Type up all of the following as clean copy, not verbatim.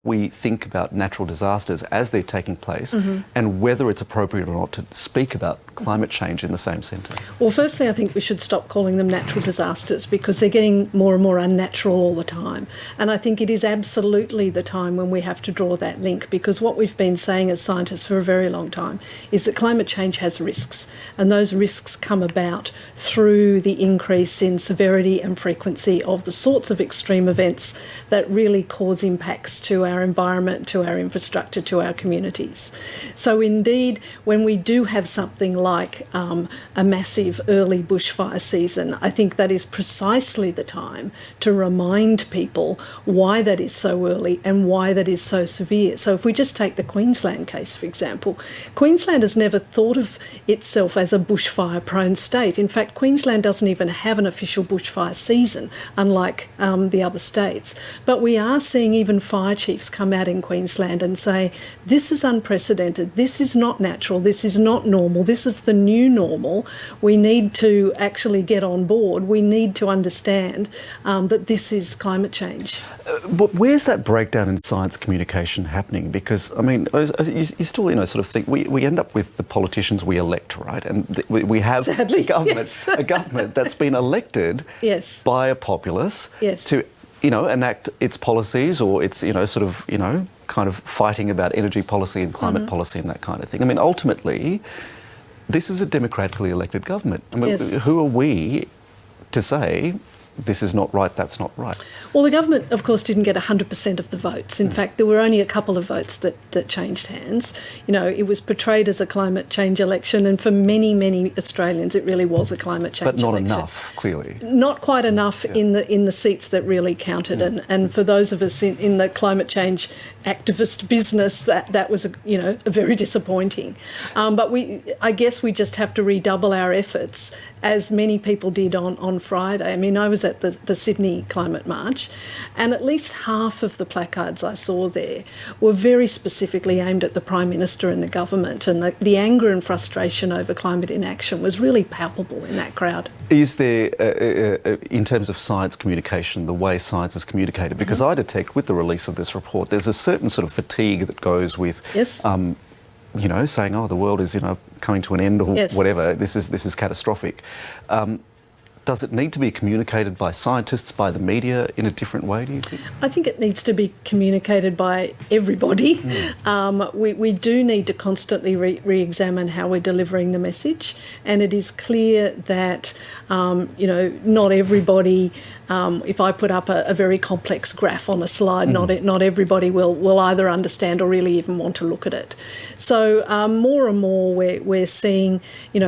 we think about natural disasters as they're taking place and whether it's appropriate or not to speak about climate change in the same sentence? Well, firstly, I think we should stop calling them natural disasters because they're getting more and more unnatural all the time. And I think it is absolutely the time when we have to draw that link, because what we've been saying as scientists for a very long time is that climate change has risks, and those risks come about through the increase in severity and frequency of the sorts of extreme events that really cause impacts to our environment, to our infrastructure, to our communities. So indeed, when we do have something like a massive early bushfire season, I think that is precisely the time to remind people why that is so early and why that is so severe. So if we just take the Queensland case, for example, Queensland has never thought of itself as a bushfire-prone state. In fact, Queensland doesn't even have an official bushfire season, unlike the other states. But we are seeing even fire chiefs come out in Queensland and say, this is unprecedented, this is not natural, this is not normal, this is the new normal. We need to actually get on board. We need to understand that this is climate change. But where's that breakdown in science communication happening? Because, I mean, you still, sort of think we end up with the politicians we elect, right? And we have Sadly, a government that's been elected by a populace to enact its policies, or its, kind of fighting about energy policy and climate policy and that kind of thing. I mean, ultimately, this is a democratically elected government. I mean, who are we to say this is not right, that's not right? Well, the government, of course, didn't get 100% of the votes. In fact, there were only a couple of votes that changed hands. It was portrayed as a climate change election, and for many, many Australians, it really was a climate change election. But not enough, clearly. Not quite enough in the seats that really counted. And for those of us in the climate change activist business, that was, very disappointing. But I guess we just have to redouble our efforts, as many people did on Friday. I mean, I was at the Sydney Climate March, and at least half of the placards I saw there were very specifically aimed at the Prime Minister and the government, and the anger and frustration over climate inaction was really palpable in that crowd. Is there, in terms of science communication, the way science is communicated? Because I detect with the release of this report, there's a certain sort of fatigue that goes with saying, oh, the world is, coming to an end, or whatever, this is catastrophic. Does it need to be communicated by scientists, by the media, in a different way, do you think? I think it needs to be communicated by everybody. We do need to constantly re-examine how we're delivering the message, and it is clear that, not everybody, if I put up a very complex graph on a slide, not everybody will either understand or really even want to look at it. So more and more we're seeing,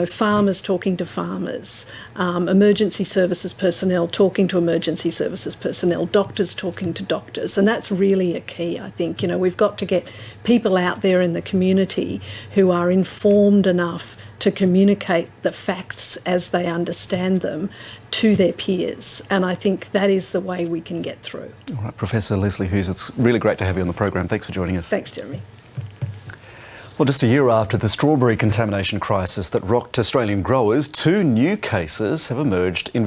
farmers talking to farmers, emergency services personnel talking to emergency services personnel, doctors talking to doctors, and that's really a key, I think. We've got to get people out there in the community who are informed enough to communicate the facts as they understand them to their peers, and I think that is the way we can get through. All right, Professor Lesley Hughes, it's really great to have you on the program. Thanks for joining us. Thanks, Jeremy. Well, just a year after the strawberry contamination crisis that rocked Australian growers, 2 new cases have emerged in